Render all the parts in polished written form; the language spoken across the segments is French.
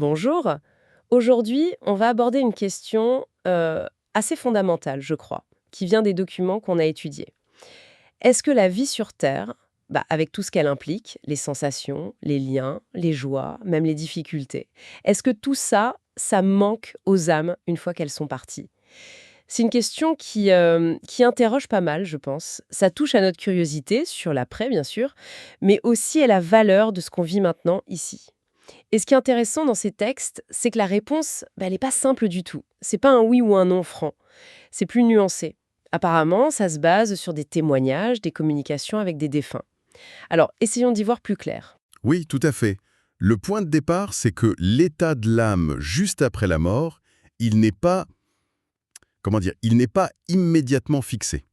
Bonjour. Aujourd'hui, on va aborder une question assez fondamentale, je crois, qui vient des documents qu'on a étudiés. Est-ce que la vie sur Terre, avec tout ce qu'elle implique, les sensations, les liens, les joies, même les difficultés, est-ce que tout ça, ça manque aux âmes une fois qu'elles sont parties? C'est une question qui interroge pas mal, je pense. Ça touche à notre curiosité sur l'après, bien sûr, mais aussi à la valeur de ce qu'on vit maintenant ici. Et ce qui est intéressant dans ces textes, c'est que la réponse, elle n'est pas simple du tout. C'est pas un oui ou un non franc. C'est plus nuancé. Apparemment, ça se base sur des témoignages, des communications avec des défunts. Alors, essayons d'y voir plus clair. Oui, tout à fait. Le point de départ, c'est que l'état de l'âme juste après la mort, il n'est pas, il n'est pas immédiatement fixé.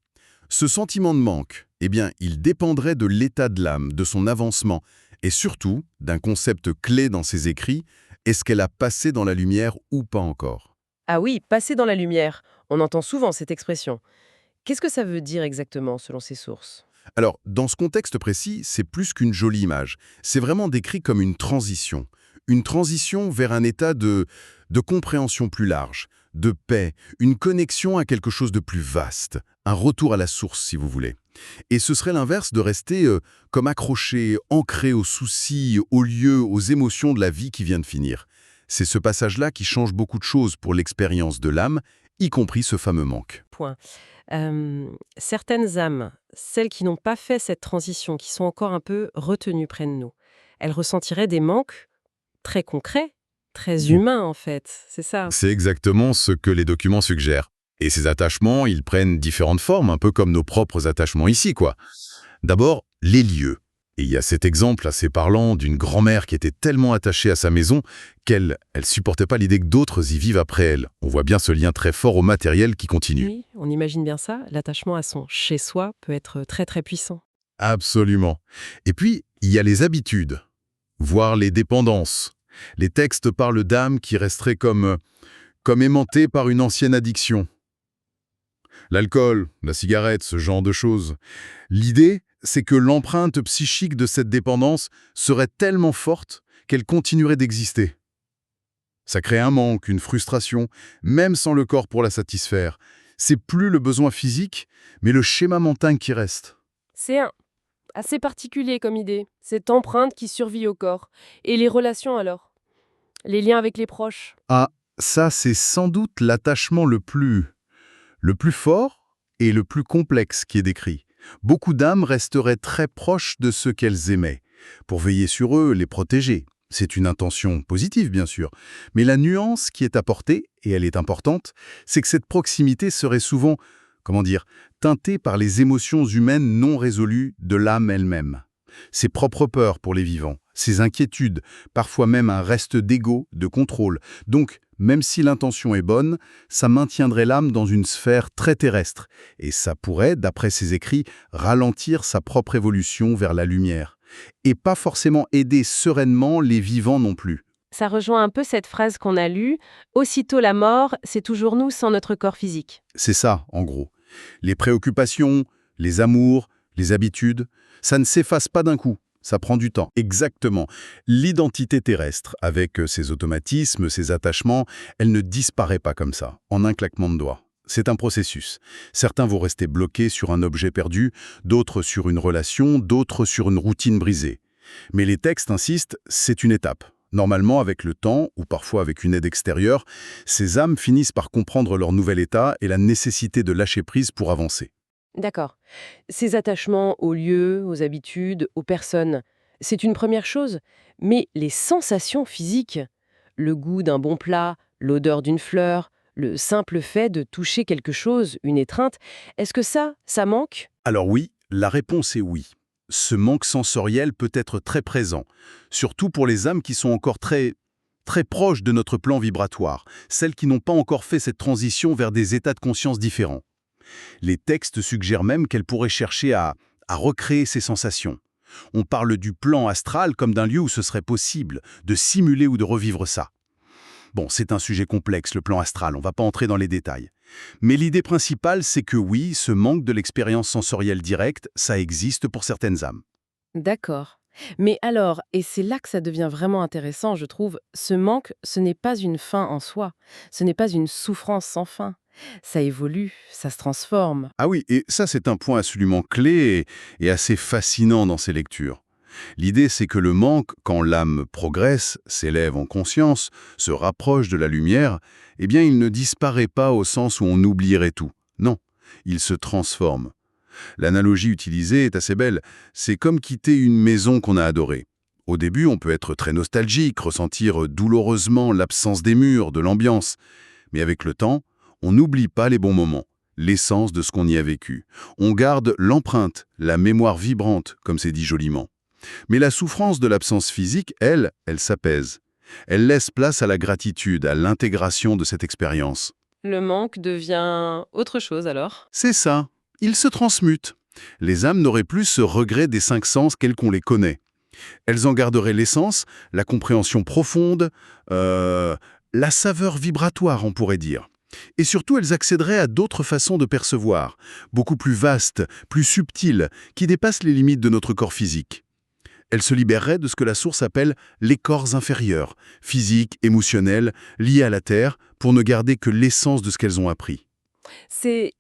Ce sentiment de manque, eh bien, il dépendrait de l'état de l'âme, de son avancement, et surtout d'un concept clé dans ses écrits, est-ce qu'elle a passé dans la lumière ou pas encore? Ah oui, passer dans la lumière. On entend souvent cette expression. Qu'est-ce que ça veut dire exactement selon ces sources? Alors, dans ce contexte précis, c'est plus qu'une jolie image. C'est vraiment décrit comme une transition. Une transition vers un état de compréhension plus large, de paix, une connexion à quelque chose de plus vaste, un retour à la source, si vous voulez. Et ce serait l'inverse de rester comme accroché, ancré aux soucis, aux lieux, aux émotions de la vie qui vient de finir. C'est ce passage-là qui change beaucoup de choses pour l'expérience de l'âme, y compris ce fameux manque. Point. Certaines âmes, celles qui n'ont pas fait cette transition, qui sont encore un peu retenues près de nous, elles ressentiraient des manques très concrets, très humains en fait. C'est ça. C'est exactement ce que les documents suggèrent. Et ces attachements, ils prennent différentes formes, un peu comme nos propres attachements ici, quoi. D'abord, les lieux. Et il y a cet exemple assez parlant d'une grand-mère qui était tellement attachée à sa maison qu'elle supportait pas l'idée que d'autres y vivent après elle. On voit bien ce lien très fort au matériel qui continue. Oui, on imagine bien ça. L'attachement à son chez-soi peut être très très puissant. Absolument. Et puis, il y a les habitudes, voire les dépendances. Les textes parlent d'âmes qui resteraient comme aimantées par une ancienne addiction. L'alcool, la cigarette, ce genre de choses. L'idée, c'est que l'empreinte psychique de cette dépendance serait tellement forte qu'elle continuerait d'exister. Ça crée un manque, une frustration, même sans le corps pour la satisfaire. C'est plus le besoin physique, mais le schéma mental qui reste. C'est assez particulier comme idée, cette empreinte qui survit au corps. Et les relations alors? Les liens avec les proches? Ah, ça c'est sans doute l'attachement le plus fort et le plus complexe qui est décrit. Beaucoup d'âmes resteraient très proches de ceux qu'elles aimaient, pour veiller sur eux, les protéger. C'est une intention positive, bien sûr, mais la nuance qui est apportée, et elle est importante, c'est que cette proximité serait souvent, teintée par les émotions humaines non résolues de l'âme elle-même. Ses propres peurs pour les vivants, ses inquiétudes, parfois même un reste d'ego, de contrôle. Donc, même si l'intention est bonne, ça maintiendrait l'âme dans une sphère très terrestre, et ça pourrait, d'après ses écrits, ralentir sa propre évolution vers la lumière, et pas forcément aider sereinement les vivants non plus. Ça rejoint un peu cette phrase qu'on a lue: aussitôt la mort, c'est toujours nous sans notre corps physique. C'est ça, en gros. Les préoccupations, les amours, les habitudes, ça ne s'efface pas d'un coup. Ça prend du temps. Exactement. L'identité terrestre, avec ses automatismes, ses attachements, elle ne disparaît pas comme ça, en un claquement de doigts. C'est un processus. Certains vont rester bloqués sur un objet perdu, d'autres sur une relation, d'autres sur une routine brisée. Mais les textes insistent, c'est une étape. Normalement, avec le temps, ou parfois avec une aide extérieure, ces âmes finissent par comprendre leur nouvel état et la nécessité de lâcher prise pour avancer. D'accord. Ces attachements aux lieux, aux habitudes, aux personnes, c'est une première chose. Mais les sensations physiques, le goût d'un bon plat, l'odeur d'une fleur, le simple fait de toucher quelque chose, une étreinte, est-ce que ça manque? Alors oui, la réponse est oui. Ce manque sensoriel peut être très présent, surtout pour les âmes qui sont encore très proches de notre plan vibratoire, celles qui n'ont pas encore fait cette transition vers des états de conscience différents. Les textes suggèrent même qu'elles pourraient chercher à recréer ces sensations. On parle du plan astral comme d'un lieu où ce serait possible de simuler ou de revivre ça. Bon, c'est un sujet complexe, le plan astral, on ne va pas entrer dans les détails. Mais l'idée principale, c'est que oui, ce manque de l'expérience sensorielle directe, ça existe pour certaines âmes. D'accord. Mais alors, et c'est là que ça devient vraiment intéressant, je trouve, ce manque, ce n'est pas une fin en soi, ce n'est pas une souffrance sans fin. Ça évolue, ça se transforme. Ah oui, et ça c'est un point absolument clé et assez fascinant dans ces lectures. L'idée c'est que le manque, quand l'âme progresse, s'élève en conscience, se rapproche de la lumière, eh bien il ne disparaît pas au sens où on oublierait tout. Non, il se transforme. L'analogie utilisée est assez belle. C'est comme quitter une maison qu'on a adorée. Au début, on peut être très nostalgique, ressentir douloureusement l'absence des murs, de l'ambiance. Mais avec le temps, on n'oublie pas les bons moments, l'essence de ce qu'on y a vécu. On garde l'empreinte, la mémoire vibrante, comme c'est dit joliment. Mais la souffrance de l'absence physique, elle s'apaise. Elle laisse place à la gratitude, à l'intégration de cette expérience. Le manque devient autre chose alors. C'est ça. Ils se transmutent. Les âmes n'auraient plus ce regret des cinq sens tels qu'on les connaît. Elles en garderaient l'essence, la compréhension profonde, la saveur vibratoire, on pourrait dire. Et surtout, elles accéderaient à d'autres façons de percevoir, beaucoup plus vastes, plus subtiles, qui dépassent les limites de notre corps physique. Elles se libéreraient de ce que la source appelle les corps inférieurs, physiques, émotionnels, liés à la Terre, pour ne garder que l'essence de ce qu'elles ont appris. C'est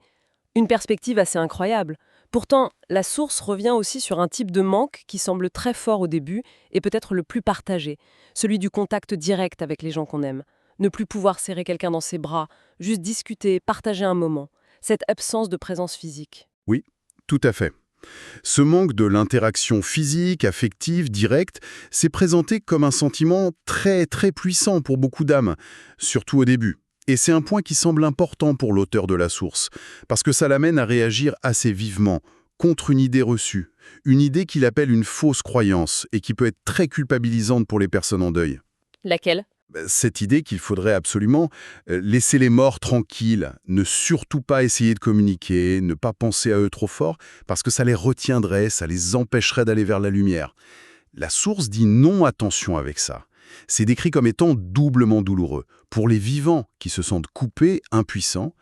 une perspective assez incroyable. Pourtant, la source revient aussi sur un type de manque qui semble très fort au début et peut-être le plus partagé, celui du contact direct avec les gens qu'on aime. Ne plus pouvoir serrer quelqu'un dans ses bras, juste discuter, partager un moment. Cette absence de présence physique. Oui, tout à fait. Ce manque de l'interaction physique, affective, directe, s'est présenté comme un sentiment très très puissant pour beaucoup d'âmes, surtout au début. Et c'est un point qui semble important pour l'auteur de la source, parce que ça l'amène à réagir assez vivement contre une idée reçue, une idée qu'il appelle une fausse croyance et qui peut être très culpabilisante pour les personnes en deuil. Laquelle? Cette idée qu'il faudrait absolument laisser les morts tranquilles, ne surtout pas essayer de communiquer, ne pas penser à eux trop fort, parce que ça les retiendrait, ça les empêcherait d'aller vers la lumière. La source dit non, attention avec ça. C'est décrit comme étant doublement douloureux, pour les vivants qui se sentent coupés, impuissants,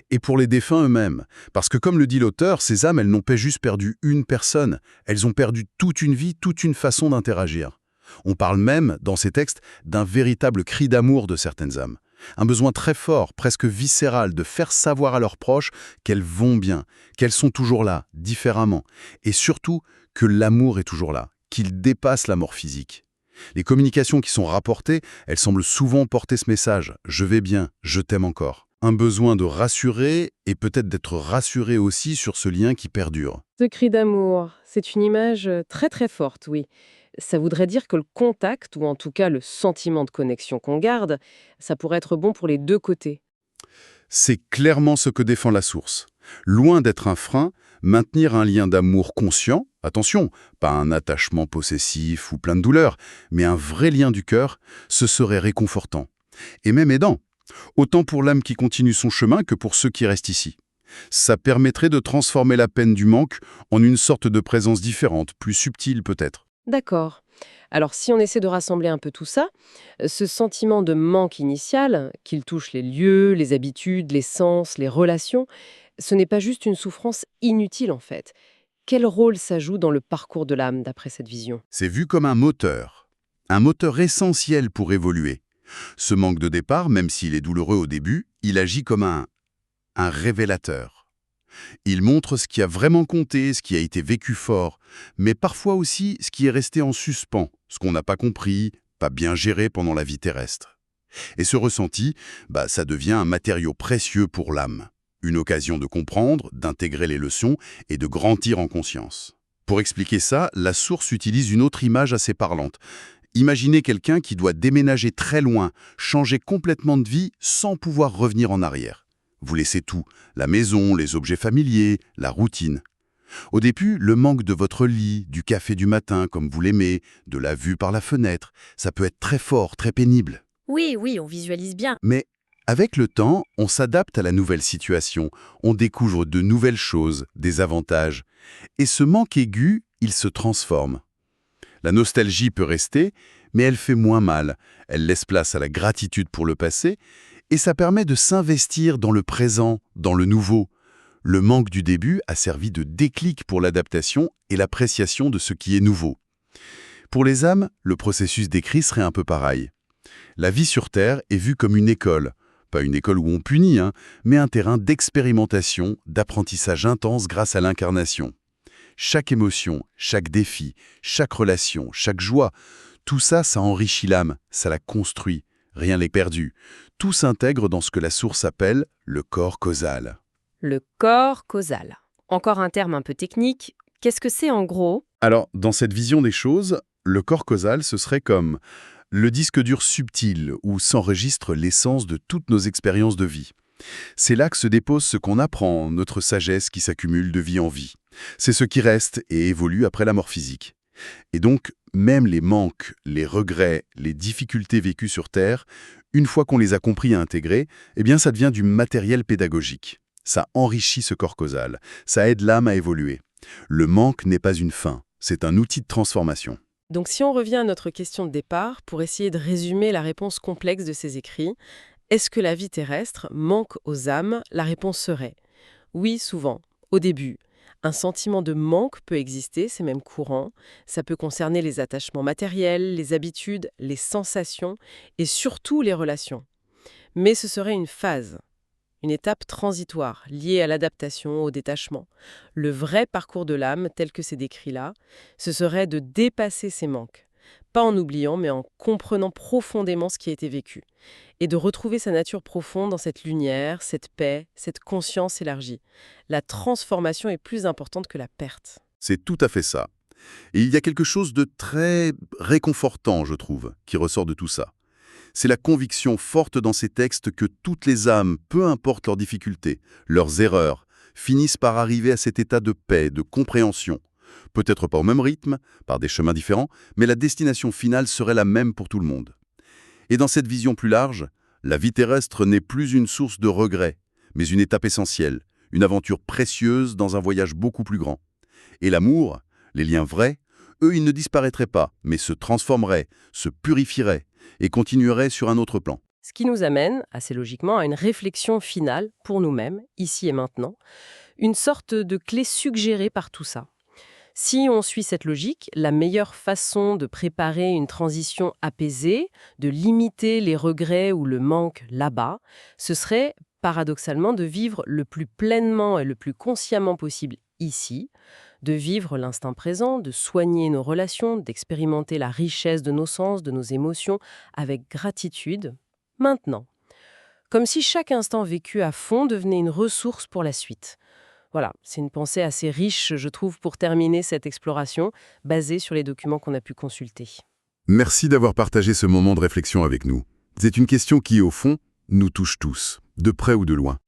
et pour les défunts eux-mêmes. Parce que comme le dit l'auteur, ces âmes, elles n'ont pas juste perdu une personne, elles ont perdu toute une vie, toute une façon d'interagir. On parle même, dans ces textes, d'un véritable cri d'amour de certaines âmes. Un besoin très fort, presque viscéral, de faire savoir à leurs proches qu'elles vont bien, qu'elles sont toujours là, différemment, et surtout que l'amour est toujours là, qu'il dépasse la mort physique. Les communications qui sont rapportées, elles semblent souvent porter ce message « je vais bien, je t'aime encore ». Un besoin de rassurer et peut-être d'être rassuré aussi sur ce lien qui perdure. Ce cri d'amour, c'est une image très très forte, oui. Ça voudrait dire que le contact, ou en tout cas le sentiment de connexion qu'on garde, ça pourrait être bon pour les deux côtés. C'est clairement ce que défend la source. Loin d'être un frein, maintenir un lien d'amour conscient, attention, pas un attachement possessif ou plein de douleur, mais un vrai lien du cœur, ce serait réconfortant. Et même aidant, autant pour l'âme qui continue son chemin que pour ceux qui restent ici. Ça permettrait de transformer la peine du manque en une sorte de présence différente, plus subtile peut-être. D'accord. Alors si on essaie de rassembler un peu tout ça, ce sentiment de manque initial, qu'il touche les lieux, les habitudes, les sens, les relations, ce n'est pas juste une souffrance inutile en fait. Quel rôle ça joue dans le parcours de l'âme d'après cette vision? C'est vu comme un moteur essentiel pour évoluer. Ce manque de départ, même s'il est douloureux au début, il agit comme un révélateur. Il montre ce qui a vraiment compté, ce qui a été vécu fort, mais parfois aussi ce qui est resté en suspens, ce qu'on n'a pas compris, pas bien géré pendant la vie terrestre. Et ce ressenti, ça devient un matériau précieux pour l'âme. Une occasion de comprendre, d'intégrer les leçons et de grandir en conscience. Pour expliquer ça, la source utilise une autre image assez parlante. Imaginez quelqu'un qui doit déménager très loin, changer complètement de vie sans pouvoir revenir en arrière. Vous laissez tout, la maison, les objets familiers, la routine. Au début, le manque de votre lit, du café du matin comme vous l'aimez, de la vue par la fenêtre, ça peut être très fort, très pénible. Oui, oui, on visualise bien. Mais avec le temps, on s'adapte à la nouvelle situation, on découvre de nouvelles choses, des avantages. Et ce manque aigu, il se transforme. La nostalgie peut rester, mais elle fait moins mal. Elle laisse place à la gratitude pour le passé, et ça permet de s'investir dans le présent, dans le nouveau. Le manque du début a servi de déclic pour l'adaptation et l'appréciation de ce qui est nouveau. Pour les âmes, le processus décrit serait un peu pareil. La vie sur Terre est vue comme une école. Pas une école où on punit, mais un terrain d'expérimentation, d'apprentissage intense grâce à l'incarnation. Chaque émotion, chaque défi, chaque relation, chaque joie, tout ça, ça enrichit l'âme, ça la construit. Rien n'est perdu. Tout s'intègre dans ce que la source appelle le corps causal. Le corps causal. Encore un terme un peu technique. Qu'est-ce que c'est en gros? Alors, dans cette vision des choses, le corps causal, ce serait comme le disque dur subtil où s'enregistre l'essence de toutes nos expériences de vie. C'est là que se dépose ce qu'on apprend, notre sagesse qui s'accumule de vie en vie. C'est ce qui reste et évolue après la mort physique. Et donc, même les manques, les regrets, les difficultés vécues sur Terre, une fois qu'on les a compris et intégrés, eh bien ça devient du matériel pédagogique. Ça enrichit ce corps causal, ça aide l'âme à évoluer. Le manque n'est pas une fin, c'est un outil de transformation. Donc si on revient à notre question de départ, pour essayer de résumer la réponse complexe de ces écrits, est-ce que la vie terrestre manque aux âmes? La réponse serait oui, souvent, au début. Un sentiment de manque peut exister, c'est même courant. Ça peut concerner les attachements matériels, les habitudes, les sensations et surtout les relations. Mais ce serait une phase, une étape transitoire liée à l'adaptation, au détachement. Le vrai parcours de l'âme, tel que c'est décrit là, ce serait de dépasser ces manques. Pas en oubliant, mais en comprenant profondément ce qui a été vécu. Et de retrouver sa nature profonde dans cette lumière, cette paix, cette conscience élargie. La transformation est plus importante que la perte. C'est tout à fait ça. Et il y a quelque chose de très réconfortant, je trouve, qui ressort de tout ça. C'est la conviction forte dans ces textes que toutes les âmes, peu importe leurs difficultés, leurs erreurs, finissent par arriver à cet état de paix, de compréhension. Peut-être pas au même rythme, par des chemins différents, mais la destination finale serait la même pour tout le monde. Et dans cette vision plus large, la vie terrestre n'est plus une source de regrets, mais une étape essentielle, une aventure précieuse dans un voyage beaucoup plus grand. Et l'amour, les liens vrais, eux, ils ne disparaîtraient pas, mais se transformeraient, se purifieraient et continueraient sur un autre plan. Ce qui nous amène, assez logiquement, à une réflexion finale pour nous-mêmes, ici et maintenant, une sorte de clé suggérée par tout ça. Si on suit cette logique, la meilleure façon de préparer une transition apaisée, de limiter les regrets ou le manque là-bas, ce serait, paradoxalement, de vivre le plus pleinement et le plus consciemment possible ici, de vivre l'instant présent, de soigner nos relations, d'expérimenter la richesse de nos sens, de nos émotions, avec gratitude, maintenant. Comme si chaque instant vécu à fond devenait une ressource pour la suite. Voilà, c'est une pensée assez riche, je trouve, pour terminer cette exploration, basée sur les documents qu'on a pu consulter. Merci d'avoir partagé ce moment de réflexion avec nous. C'est une question qui, au fond, nous touche tous, de près ou de loin.